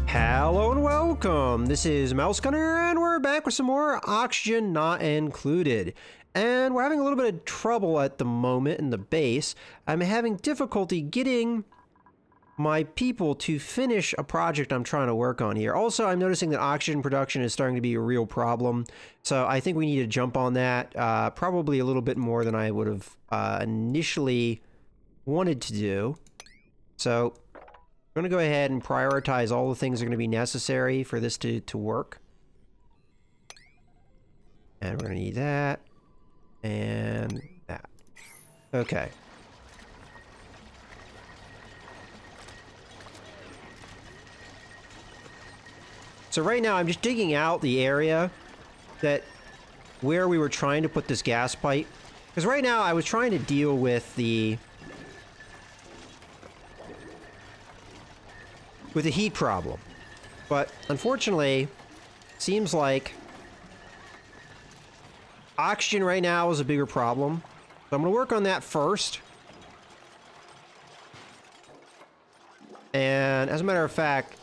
Hello and welcome! This is Mouse Gunner, and we're back with some more Oxygen Not Included. And we're having a little bit of trouble at the moment in the base. I'm having difficulty getting my people to finish a project I'm trying to work on here. Also, I'm noticing that oxygen production is starting to be a real problem. So I think we need to jump on that, probably a little bit more than I would have initially wanted to do. So I'm going to go ahead and prioritize all the things that are going to be necessary for this to work. And we're going to need that. And that. Okay. So right now I'm just digging out the area where we were trying to put this gas pipe. Because right now I was trying to deal with the heat problem. But unfortunately, seems like oxygen right now is a bigger problem. So I'm going to work on that first. And as a matter of fact,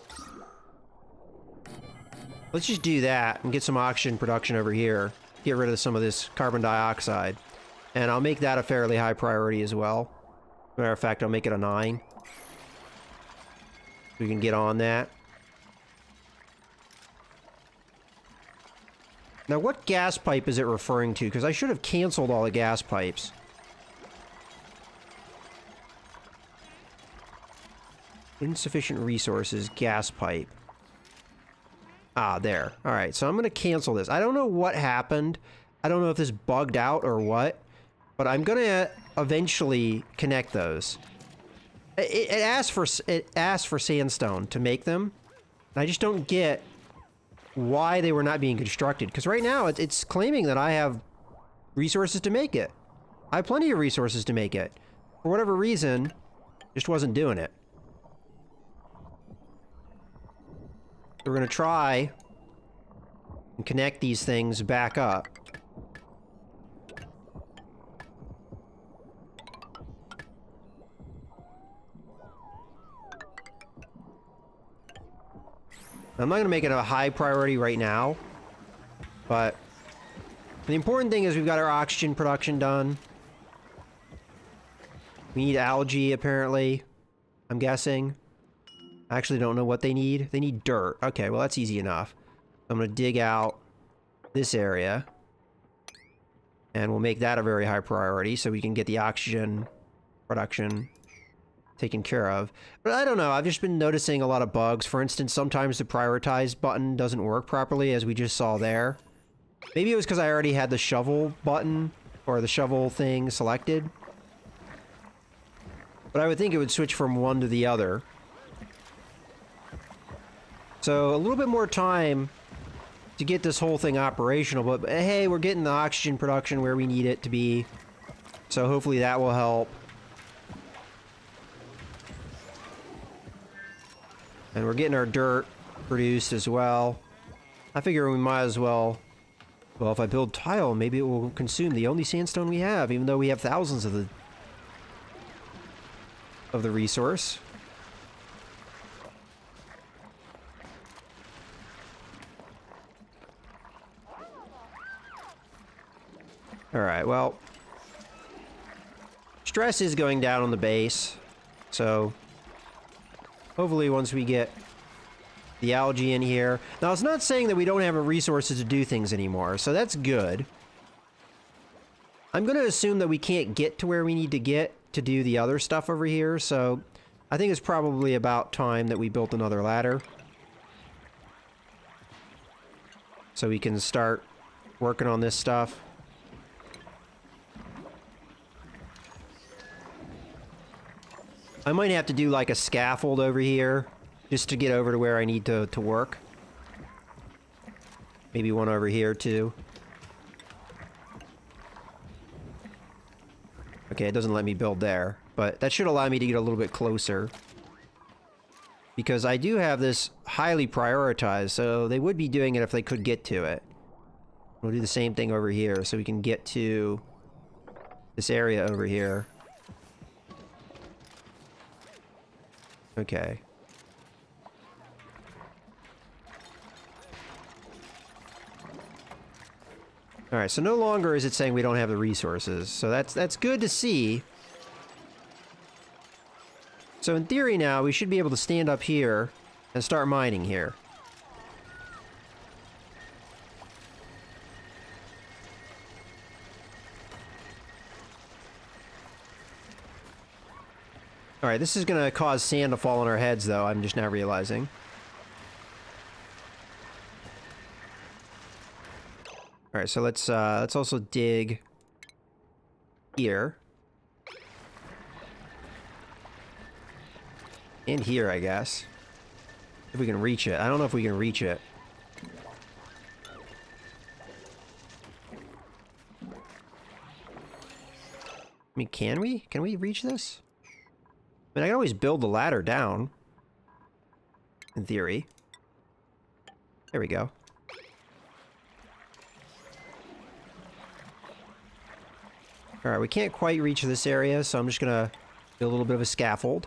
let's just do that and get some oxygen production over here. Get rid of some of this carbon dioxide. And I'll make that a fairly high priority as well. As a matter of fact, I'll make it a 9. We can get on that. Now, what gas pipe is it referring to? Because I should have canceled all the gas pipes. Insufficient resources, gas pipe. Ah, there. Alright, so I'm going to cancel this. I don't know what happened. I don't know if this bugged out or what. But I'm going to eventually connect those. It asked for sandstone to make them. And I just don't get why they were not being constructed. Because right now, it's claiming that I have resources to make it. I have plenty of resources to make it. For whatever reason, just wasn't doing it. We're going to try and connect these things back up. I'm not going to make it a high priority right now, but the important thing is we've got our oxygen production done. We need algae, apparently. I'm guessing. I actually don't know what they need. They need dirt. Okay, well, that's easy enough. I'm going to dig out this area, and we'll make that a very high priority so we can get the oxygen production taken care of. But I don't know, I've just been noticing a lot of bugs. For instance, sometimes the prioritize button doesn't work properly, as we just saw there. Maybe it was because I already had the shovel button, or the shovel thing selected. But I would think it would switch from one to the other. So a little bit more time to get this whole thing operational, but hey, we're getting the oxygen production where we need it to be. So hopefully that will help. And we're getting our dirt produced as well. I figure we might as well... Well, if I build tile, maybe it will consume the only sandstone we have, even though we have thousands of the resource. Alright, well... Stress is going down on the base, so... Hopefully once we get the algae in here... Now, it's not saying that we don't have the resources to do things anymore, so that's good. I'm going to assume that we can't get to where we need to get to do the other stuff over here, so I think it's probably about time that we built another ladder. So we can start working on this stuff. I might have to do like a scaffold over here just to get over to where I need to work. Maybe one over here too. Okay, it doesn't let me build there, but that should allow me to get a little bit closer. Because I do have this highly prioritized, so they would be doing it if they could get to it. We'll do the same thing over here so we can get to this area over here. Okay. All right, so no longer is it saying we don't have the resources. So that's good to see. So in theory now, we should be able to stand up here and start mining here. All right, this is going to cause sand to fall on our heads, though. I'm just now realizing. All right, so let's also dig here. And here, I guess. If we can reach it. I don't know if we can reach it. I mean, can we? Can we reach this? I mean, I can always build the ladder down. In theory. There we go. Alright, we can't quite reach this area, so I'm just gonna build a little bit of a scaffold.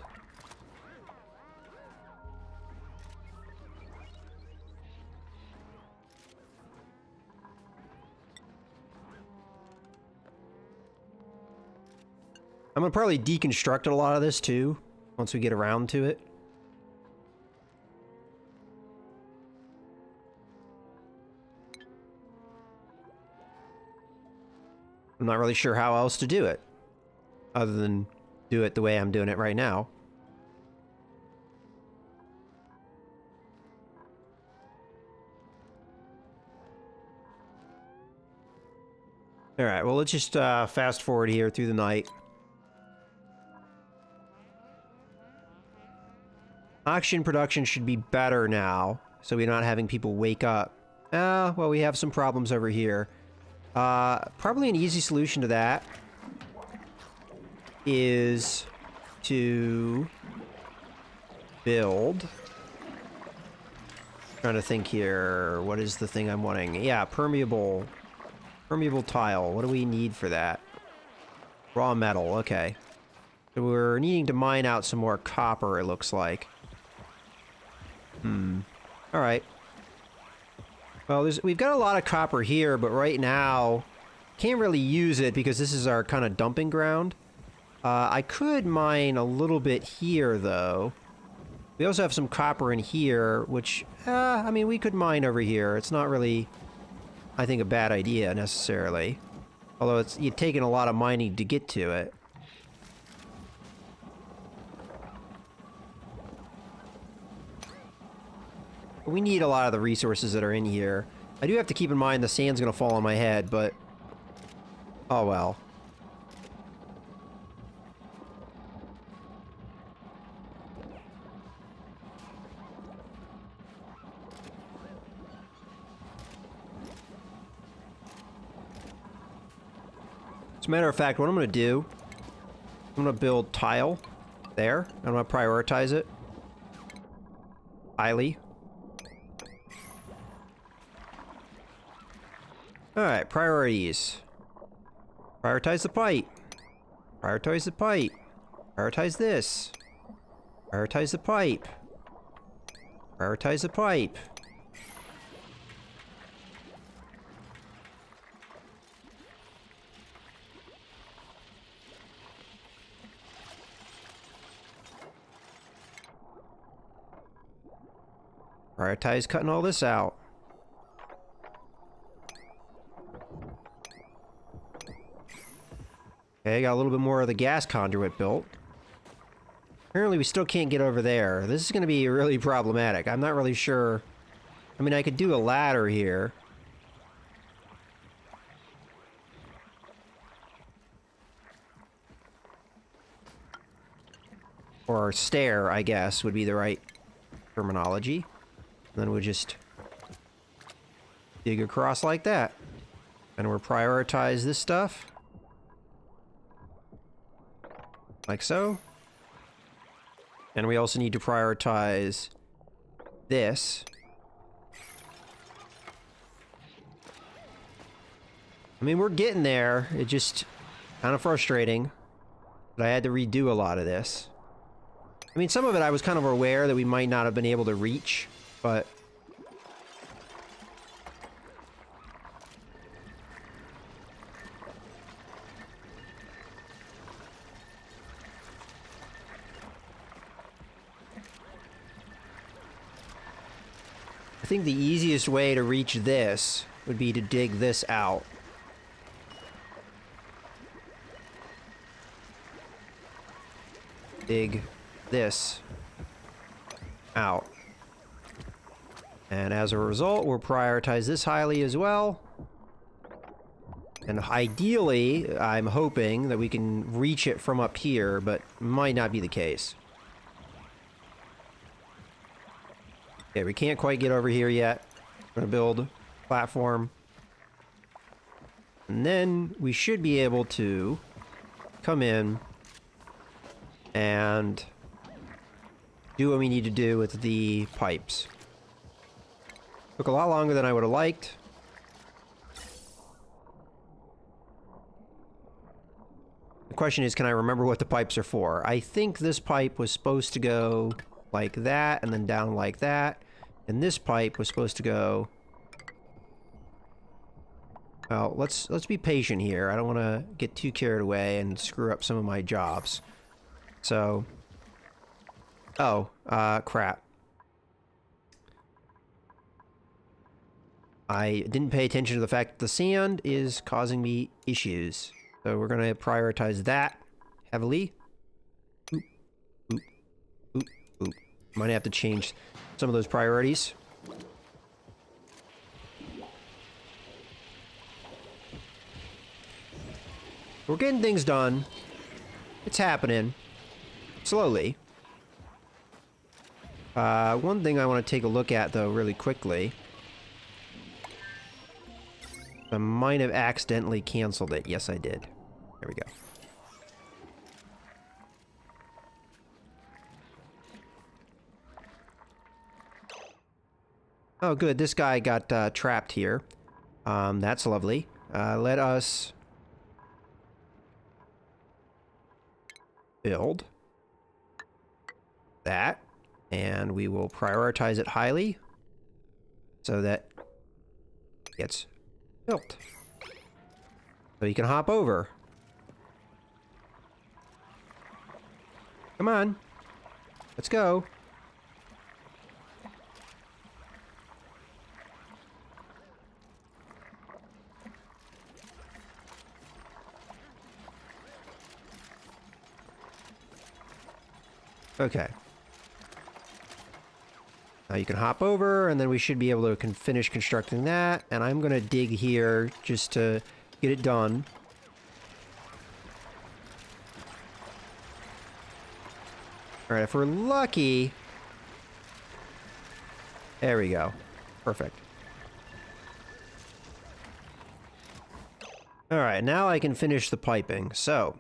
I'm gonna probably deconstruct a lot of this too, once we get around to it. I'm not really sure how else to do it, other than do it the way I'm doing it right now. Alright, well let's just fast forward here through the night. Oxygen production should be better now, so we're not having people wake up. Well, we have some problems over here. Probably an easy solution to that is to build. Trying to think here, what is the thing I'm wanting? Yeah, permeable tile. What do we need for that? Raw metal, okay. So we're needing to mine out some more copper, it looks like. Alright. Well, we've got a lot of copper here, but right now, can't really use it because this is our kind of dumping ground. I could mine a little bit here, though. We also have some copper in here, which, I mean, we could mine over here. It's not really, I think, a bad idea, necessarily. Although you're taking a lot of mining to get to it. We need a lot of the resources that are in here. I do have to keep in mind the sand's gonna fall on my head, but... oh well. As a matter of fact, what I'm gonna do... I'm gonna build tile there. I'm gonna prioritize it highly. Alright, priorities. Prioritize the pipe. Prioritize the pipe. Prioritize this. Prioritize the pipe. Prioritize the pipe. Prioritize cutting all this out. Okay, got a little bit more of the gas conduit built. Apparently we still can't get over there. This is going to be really problematic. I'm not really sure. I mean, I could do a ladder here. Or stair, I guess, would be the right terminology. And then we'll just dig across like that. And we'll prioritize this stuff. Like so. And we also need to prioritize this. I mean, we're getting there. It's just kind of frustrating. But I had to redo a lot of this. I mean, some of it I was kind of aware that we might not have been able to reach, but... I think the easiest way to reach this would be to dig this out. Dig this out. And as a result, we'll prioritize this highly as well. And ideally, I'm hoping that we can reach it from up here, but might not be the case. Okay, we can't quite get over here yet. We're gonna build a platform. And then we should be able to come in and do what we need to do with the pipes. Took a lot longer than I would have liked. The question is, can I remember what the pipes are for? I think this pipe was supposed to go like that and then down like that. And this pipe was supposed to go... Well, let's be patient here. I don't want to get too carried away and screw up some of my jobs. So... Oh, crap. I didn't pay attention to the fact that the sand is causing me issues. So we're going to prioritize that heavily. Oop, oop, oop, oop. Might have to change some of those priorities. We're getting things done. It's happening. Slowly. One thing I want to take a look at, though, really quickly. I might have accidentally canceled it. Yes, I did. There we go. Oh, good. This guy got trapped here. That's lovely. Let us build that, and we will prioritize it highly so that it gets built. So you can hop over. Come on. Let's go. Okay. Now you can hop over, and then we should be able to finish constructing that. And I'm going to dig here just to get it done. Alright, if we're lucky... There we go. Perfect. Alright, now I can finish the piping. So...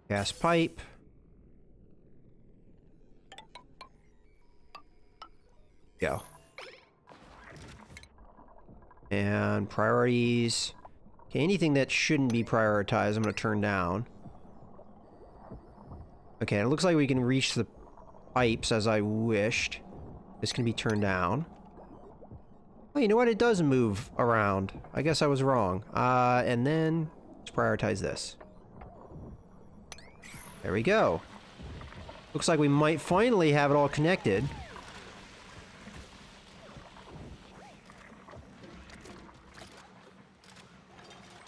gas pipe. Go. And priorities. Okay, anything that shouldn't be prioritized, I'm going to turn down. Okay, it looks like we can reach the pipes as I wished. This can be turned down. Oh, you know what? It does move around. I guess I was wrong. And then let's prioritize this. There we go. Looks like we might finally have it all connected.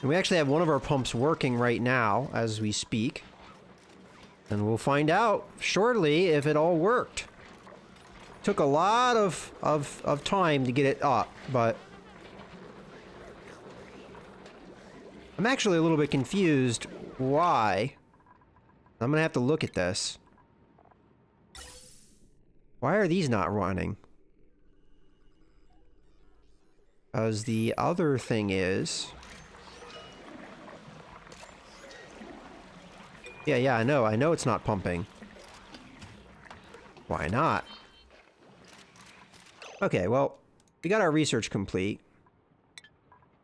And we actually have one of our pumps working right now as we speak. And we'll find out shortly if it all worked. Took a lot of time to get it up, but... I'm actually a little bit confused why. I'm gonna have to look at this. Why are these not running? Because the other thing is... Yeah, I know it's not pumping. Why not? Okay, well, we got our research complete.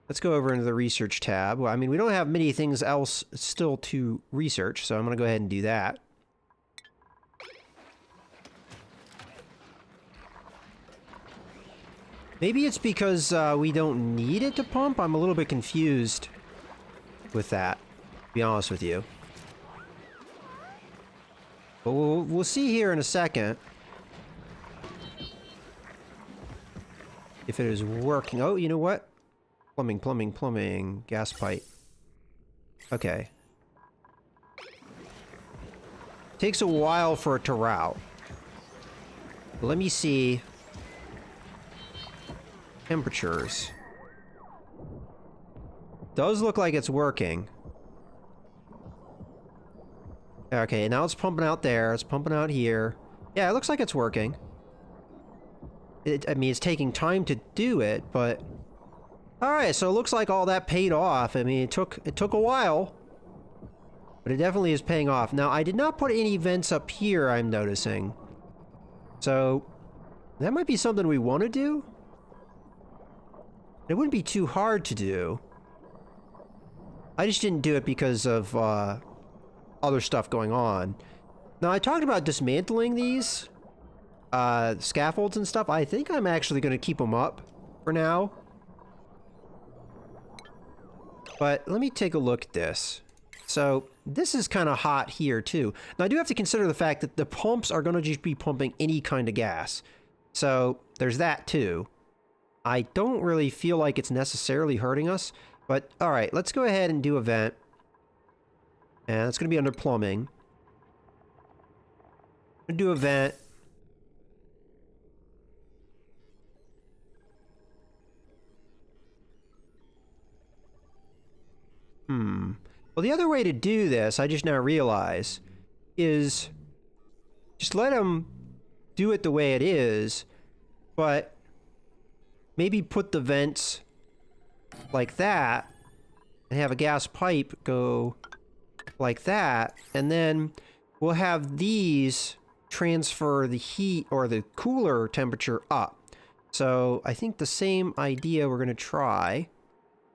Let's go over into the research tab. Well, I mean, we don't have many things else still to research, so I'm going to go ahead and do that. Maybe it's because we don't need it to pump. I'm a little bit confused with that, to be honest with you. But we'll see here in a second if it is working. Oh, you know what? Plumbing, plumbing, plumbing. Gas pipe. Okay. Takes a while for it to route. Let me see. Temperatures. Does look like it's working. Okay, now it's pumping out there. It's pumping out here. Yeah, it looks like it's working. I mean, it's taking time to do it, but... Alright, so it looks like all that paid off. I mean, it took a while. But it definitely is paying off. Now, I did not put any vents up here, I'm noticing. So, that might be something we want to do? It wouldn't be too hard to do. I just didn't do it because of, other stuff going on. Now, I talked about dismantling these scaffolds and stuff. I think I'm actually going to keep them up for now. But let me take a look at this. So, this is kind of hot here, too. Now, I do have to consider the fact that the pumps are going to just be pumping any kind of gas. So, there's that, too. I don't really feel like it's necessarily hurting us. But, alright, let's go ahead and do a vent. And it's going to be under plumbing. I'm going to do a vent. Well, the other way to do this, I just now realize, is just let them do it the way it is, but maybe put the vents like that and have a gas pipe go like that, and then we'll have these transfer the heat or the cooler temperature up. So I think the same idea we're going to try.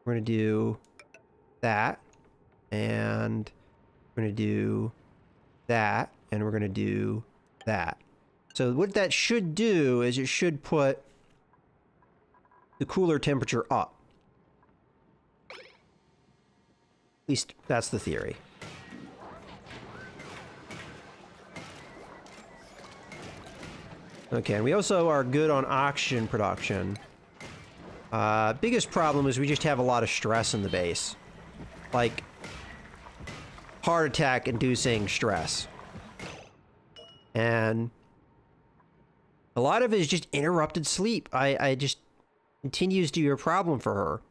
We're going to do that, and we're going to do that, and we're going to do that. So what that should do is it should put the cooler temperature up. At least that's the theory. Okay, and we also are good on oxygen production. Biggest problem is we just have a lot of stress in the base. Like, heart attack inducing stress. And a lot of it is just interrupted sleep. I just continues to be a problem for her.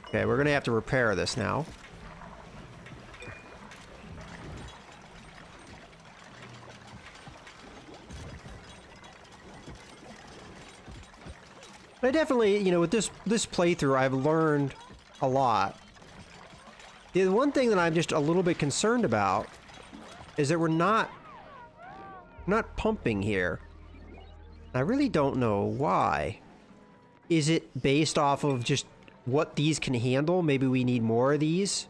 Okay, we're gonna have to repair this now. I definitely, you know, with this playthrough, I've learned a lot. The one thing that I'm just a little bit concerned about is that we're not pumping here. I really don't know why. Is it based off of just what these can handle? Maybe we need more of these?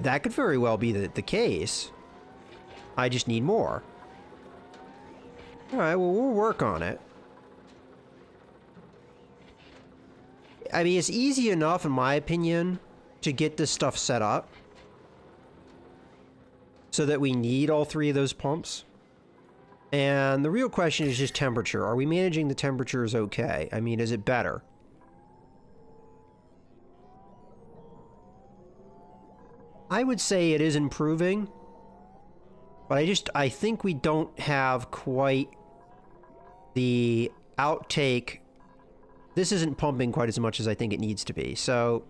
That could very well be the case. I just need more. Alright, well, we'll work on it. I mean, it's easy enough, in my opinion, to get this stuff set up so that we need all three of those pumps. And the real question is just temperature. Are we managing the temperatures okay? I mean, is it better? I would say it is improving, but I think we don't have quite the outtake. This isn't pumping quite as much as I think it needs to be, so...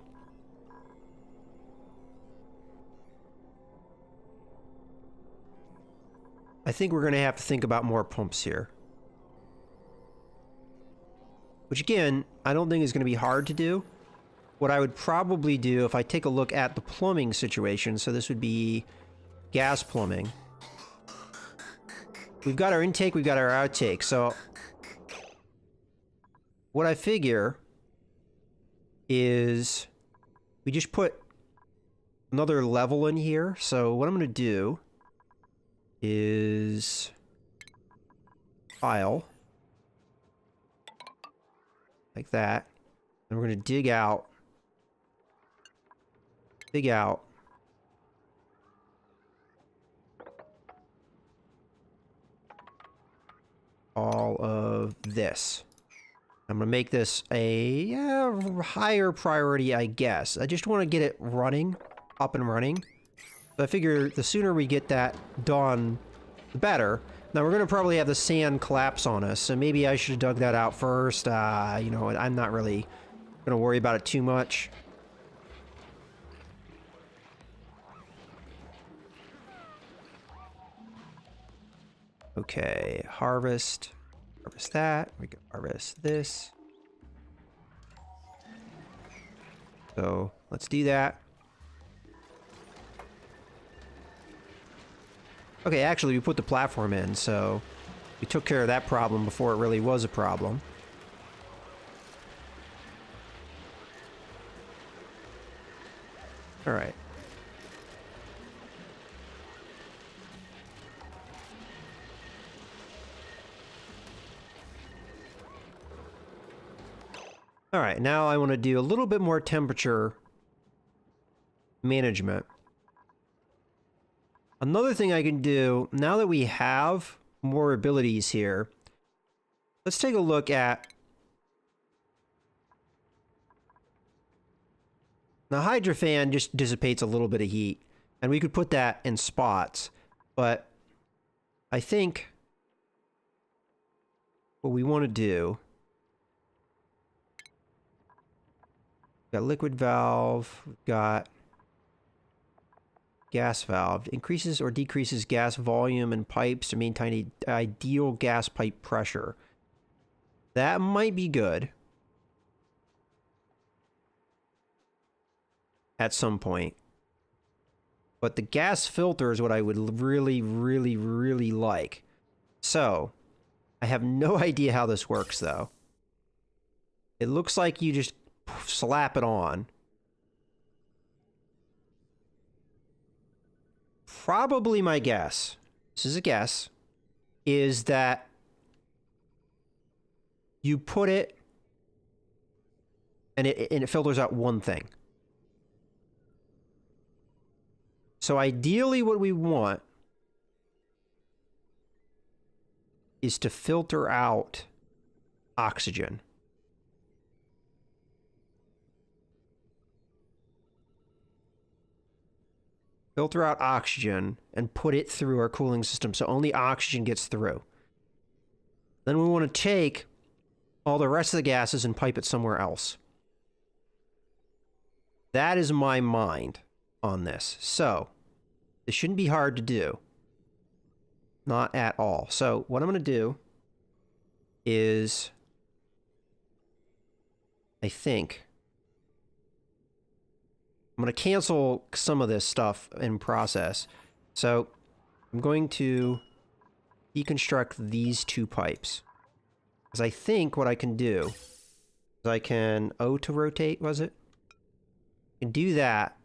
I think we're going to have to think about more pumps here. Which again, I don't think is going to be hard to do. What I would probably do, if I take a look at the plumbing situation, so this would be gas plumbing. We've got our intake, we've got our outtake, so... What I figure is we just put another level in here. So what I'm going to do is file like that. And we're going to dig out all of this. I'm going to make this a higher priority, I guess. I just want to get it running, up and running. So I figure the sooner we get that done, the better. Now, we're going to probably have the sand collapse on us, so maybe I should have dug that out first. You know, I'm not really going to worry about it too much. Okay, harvest. Harvest that. We can harvest this. So, let's do that. Okay, actually, we put the platform in, so we took care of that problem before it really was a problem. All right. All right, now I want to do a little bit more temperature management. Another thing I can do, now that we have more abilities here, let's take a look at... The Hydra fan just dissipates a little bit of heat, and we could put that in spots, but I think what we want to do... We've got liquid valve, we've got gas valve. Increases or decreases gas volume in pipes to maintain an ideal gas pipe pressure. That might be good. At some point. But the gas filter is what I would really, really, really like. So, I have no idea how this works, though. It looks like you just slap it on. Probably my guess, this is a guess, is that you put it and it filters out one thing. So ideally what we want is to filter out oxygen. Filter out oxygen and put it through our cooling system so only oxygen gets through. Then we want to take all the rest of the gases and pipe it somewhere else. That is my mind on this. So, this shouldn't be hard to do. Not at all. So, what I'm going to do is, I think... I'm going to cancel some of this stuff in process. So I'm going to deconstruct these two pipes. Because I think what I can do is I can O to rotate, was it? I can do that.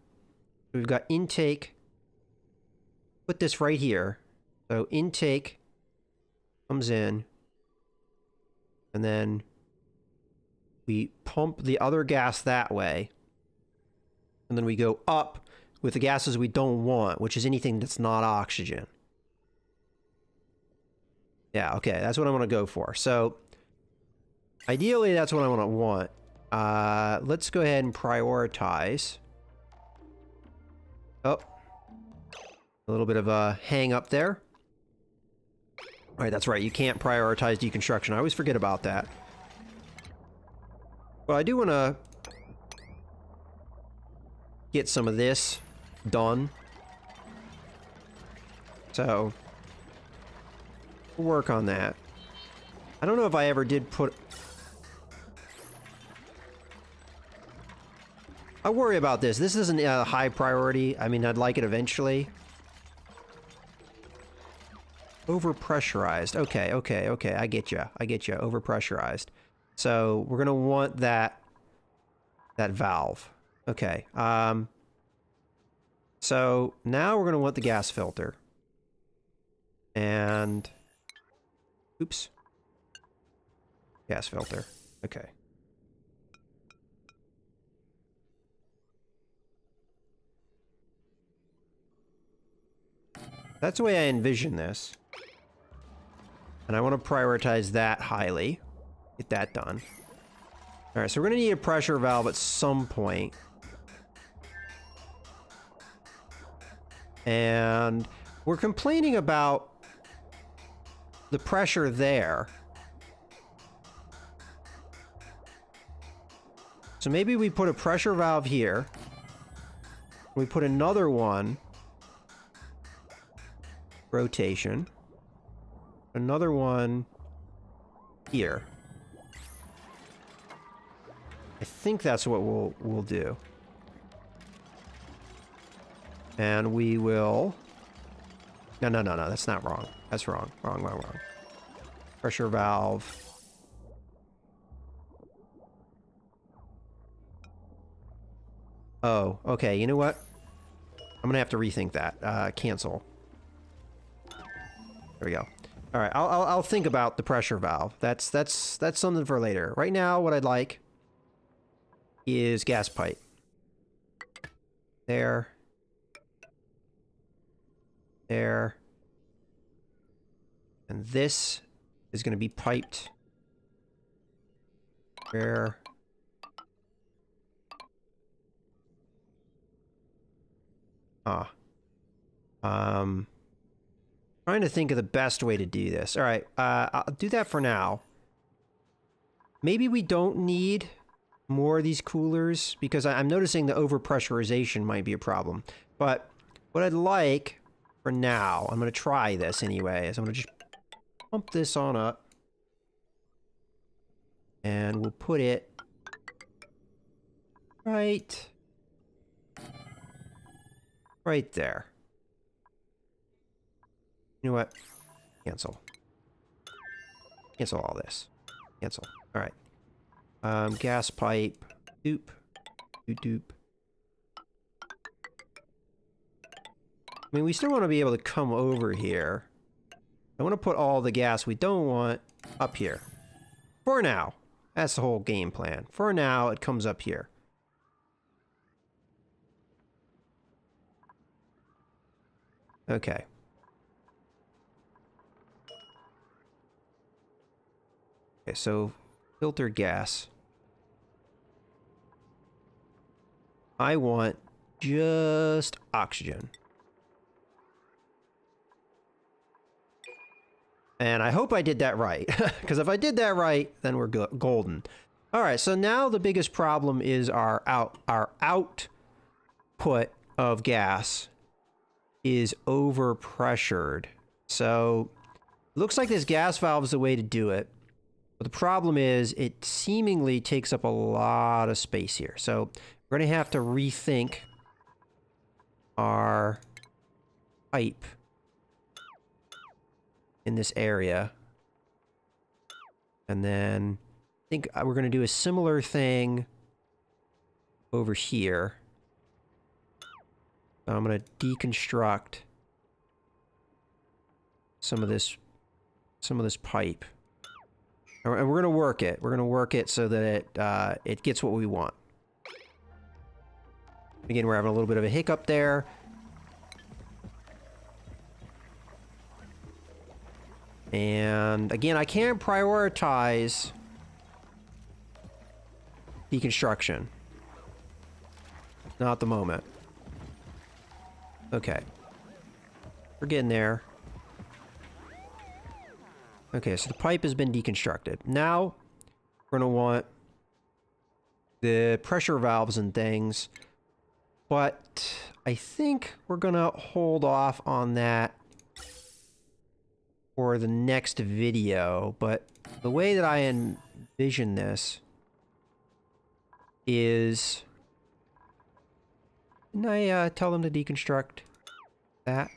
We've got intake. Put this right here. So intake comes in. And then we pump the other gas that way. And then we go up with the gases we don't want, which is anything that's not oxygen. Yeah, okay, that's what I want to go for. So, ideally, that's what I want. Let's go ahead and prioritize. Oh. A little bit of a hang up there. Alright, that's right, you can't prioritize deconstruction. I always forget about that. Well, I do want to get some of this done. So, we'll work on that. I don't know if I ever did put... I worry about this. This isn't a high priority. I mean, I'd like it eventually. Overpressurized. Okay. I get you. Overpressurized. So, we're going to want that valve. Okay, so now we're going to want the gas filter. And, oops. Gas filter, okay. That's the way I envision this. And I want to prioritize that highly. Get that done. All right, so we're going to need a pressure valve at some point. And we're complaining about the pressure there. So maybe we put a pressure valve here. We put another one. Rotation. Another one here. I think that's what we'll do. And we will... No, that's not wrong. That's wrong. Wrong. Pressure valve. Oh, okay. You know what? I'm gonna have to rethink that. Cancel. There we go. All right, I'll think about the pressure valve. That's something for later. Right now, what I'd like is gas pipe. There. There. And this is going to be piped. Where? Trying to think of the best way to do this. All right, I'll do that for now. Maybe we don't need more of these coolers because I'm noticing the overpressurization might be a problem. But what I'd like for now, I'm going to try this anyway, is I'm going to just pump this on up. And we'll put it right there. You know what? Cancel. Cancel all this. Cancel. All right. Gas pipe. Doop. Doop. I mean, we still want to be able to come over here. I want to put all the gas we don't want up here. For now. That's the whole game plan. For now, it comes up here. Okay. Okay, so filter gas. I want just oxygen. And I hope I did that right, because if I did that right, then we're golden. All right, so now the biggest problem is our output of gas is overpressured. So it looks like this gas valve is the way to do it. But the problem is it seemingly takes up a lot of space here. So we're going to have to rethink our pipe in this area. And then I think we're going to do a similar thing over here. So I'm going to deconstruct some of this pipe. And we're going to work it. We're going to work it so that it gets what we want. Again, we're having a little bit of a hiccup there. And again, I can't prioritize deconstruction. Not at the moment. Okay. We're getting there. Okay, so the pipe has been deconstructed. Now, we're going to want the pressure valves and things. But I think we're going to hold off on that for the next video. But the way that I envision this is... Didn't I tell them to deconstruct that?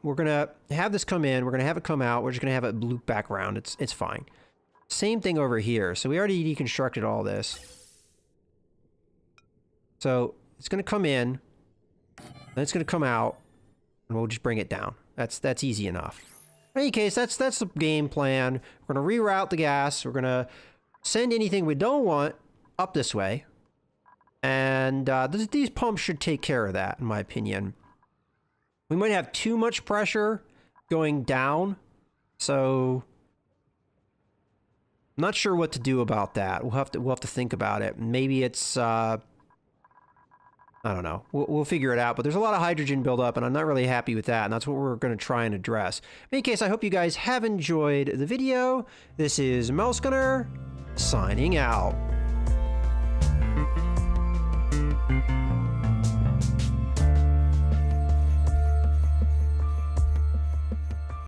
We're gonna have this come in, we're gonna have it come out, we're just gonna have it loop back around. It's fine. Same thing over here. So we already deconstructed all this. So it's gonna come in, then it's gonna come out, and we'll just bring it down. That's easy enough. In any case, that's the game plan. We're gonna reroute the gas, we're gonna send anything we don't want up this way. And these pumps should take care of that, in my opinion. We might have too much pressure going down, so I'm not sure what to do about that. We'll have to think about it. Maybe it's I don't know. We'll figure it out, but there's a lot of hydrogen buildup, and I'm not really happy with that, and that's what we're going to try and address. In any case, I hope you guys have enjoyed the video. This is Mouse Gunner, signing out.